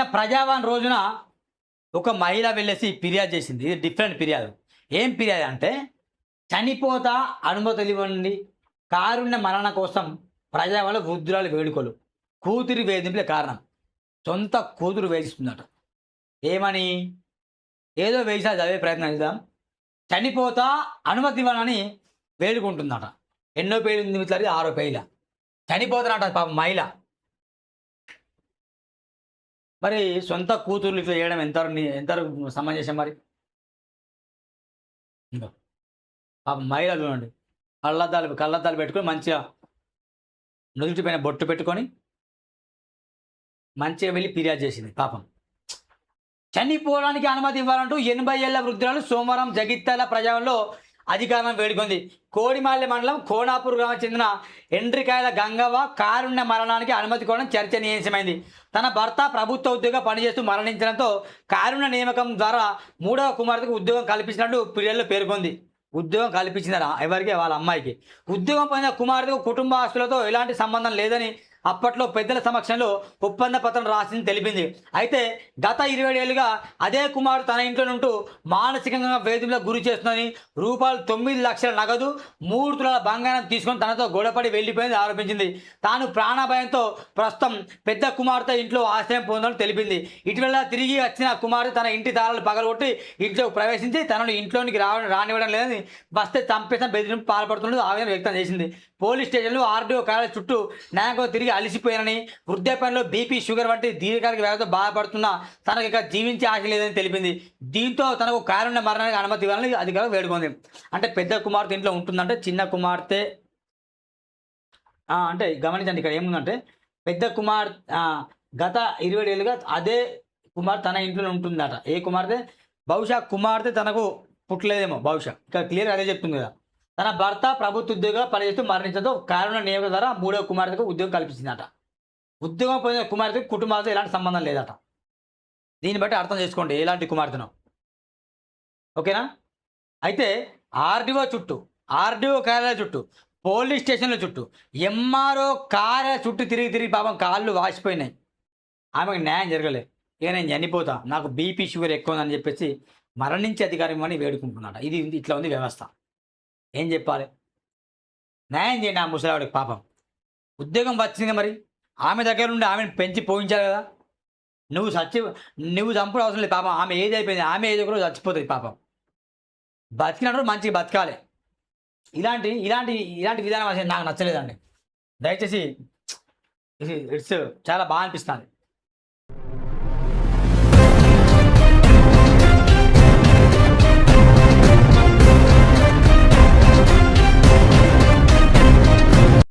నిన్న ప్రజావాణి రోజున ఒక మహిళ వెళ్ళేసి ఫిర్యాదు చేసింది. ఇది డిఫరెంట్ ఫిర్యాదు. ఏం ఫిర్యాదు అంటే, చనిపోతా అనుమతులు ఇవ్వండి, కారుణ్య మరణ కోసం ప్రజావాణిలో వృద్ధురాలు వేడుకలు, కూతురి వేధింపులే కారణం. సొంత కూతురు వేధిస్తుందట. ఏమని? ఏదో వేసా చదివే ప్రయత్నం చేద్దాం. చనిపోతా అనుమతి ఇవ్వనని వేడుకుంటుందట. ఎన్నో పేజీలు ఉంది మిత్రులారా, ఇది 6వ పేజీల. చనిపోతానట పాపం మహిళ. మరి సొంత కూతుర్లు ఇట్లా చేయడం ఎంతవరకు సమంజసం మరి? ఇగో పాపం మహిళ చూడండి, కళ్ళద్దాలు పెట్టుకొని మంచిగా నుదుటి పైన బొట్టు పెట్టుకొని మంచిగా వెళ్ళి ఫిర్యాదు చేసింది పాపం. చనిపోవడానికి అనుమతి ఇవ్వాలంటూ 80 ఏళ్ల వృద్ధురాలు సోమవారం జగిత్యాల ప్రజావాణిలో అధికారం వేడుకుంది. కోడిమాల్య మండలం కోనాపూర్ గ్రామం చెందిన ఎండ్రికాయల గంగవ్వ కారుణ్య మరణానికి అనుమతి కోవడం చర్చనీయాంశమైంది. తన భర్త ప్రభుత్వ ఉద్యోగం పనిచేస్తూ మరణించడంతో కారుణ్య నియామకం ద్వారా 3వ కుమార్తెకు ఉద్యోగం కల్పించినట్టు ఫిర్యాదులో పేర్కొంది. ఉద్యోగం కల్పించిందరా ఎవరికి? వాళ్ళ అమ్మాయికి. ఉద్యోగం పొందిన కుమార్తెకు కుటుంబ ఆస్తులతో ఎలాంటి సంబంధం లేదని అప్పట్లో పెద్దల సమక్షంలో ఒప్పంద పత్రం రాసింది తెలిపింది. అయితే గత 27 ఏళ్ళుగా అదే కుమారుడు తన ఇంట్లో ఉంటూ మానసికంగా వేధింపులకు గురి చేస్తుందని, రూపాయలు 9 లక్షల నగదు, 3 తులాల బంగారం తీసుకొని తనతో గొడవపడి వెళ్లిపోయింది ఆరోపించింది. తాను ప్రాణభయంతో ప్రస్తుతం పెద్ద కుమార్తె ఇంట్లో ఆశ్రయం పొందాలని తెలిపింది. ఇటీవల తిరిగి వచ్చిన కుమార్తె తన ఇంటి తాళాలు పగలగొట్టి ఇంట్లోకి ప్రవేశించి తనను ఇంట్లోనికి రానివ్వడం లేదని, వస్తే చంపేసిన బెదిరింపు పాల్పడుతున్నట్టు ఆవేదన వ్యక్తం చేసింది. పోలీస్ స్టేషన్లో ఆర్డీఓ కార్యాలయం చుట్టూ న్యాయంగా తిరిగి అలసిపోయానని, వృద్ధాప్యంలో బీపీ, షుగర్ వంటి దీర్ఘకాలిక వ్యాధితో బాధపడుతున్న తనకు ఇక జీవించే ఆశ లేదని తెలిపింది. దీంతో తనకు కారుణ్య మరణానికి అనుమతి ఇవ్వాలని అధికారులు వేడుకుంది. అంటే పెద్ద కుమార్తె ఇంట్లో ఉంటుందంటే చిన్న కుమార్తె అంటే గమనించండి, ఇక్కడ ఏముందంటే పెద్ద గత 27 ఏళ్ళుగా అదే కుమార్తె తన ఇంట్లో ఉంటుందట. ఏ కుమార్తె? బహుశా కుమార్తె తనకు పుట్టలేదేమో బహుశా. ఇక్కడ క్లియర్ అదే చెప్తుంది కదా. తన భర్త ప్రభుత్వ ఉద్యోగం పనిచేస్తూ మరణించడంతో కారుణ్య నియామకం ద్వారా 3వ కుమార్తెకు ఉద్యోగం కల్పించిందట. ఉద్యోగం పొందిన కుమార్తెకు కుటుంబాలతో ఎలాంటి సంబంధం లేదట. దీన్ని బట్టి అర్థం చేసుకోండి ఎలాంటి కుమార్తెనో. ఓకేనా? అయితే ఆర్డీఓ కార్యాలయం చుట్టూ, పోలీస్ స్టేషన్ల చుట్టూ, ఎంఆర్ఓ కార్యాలయం చుట్టూ తిరిగి పాపం కాళ్ళు వాసిపోయినాయి. ఆమెకు న్యాయం జరగలేదు. ఇక నేను చనిపోతా, నాకు బీపీ, షుగర్ ఎక్కువ ఉందని చెప్పేసి మరణించే అధికారం ఇవ్వని వేడుకుంటున్నాడు. ఇది ఇట్లా ఉంది వ్యవస్థ. ఏం చెప్పాలి? న్యాయం చేయండి ఆ ముసలావిడికి. పాపం ఉద్యోగం వచ్చింది, మరి ఆమె దగ్గర నుండి ఆమెను పెంచి పోయించాలి కదా. నువ్వు చంపుడు అవసరం లేదు పాపం. ఆమె ఏజ్ అయిపోయింది, ఆమె ఏజ్ ఒకరోజు చచ్చిపోతుంది పాపం. బతికినప్పుడు మంచిగా బతకాలి. ఇలాంటి విధానం అసలు నాకు నచ్చలేదండి. దయచేసి ఇట్స్ చాలా బాగా అనిపిస్తుంది.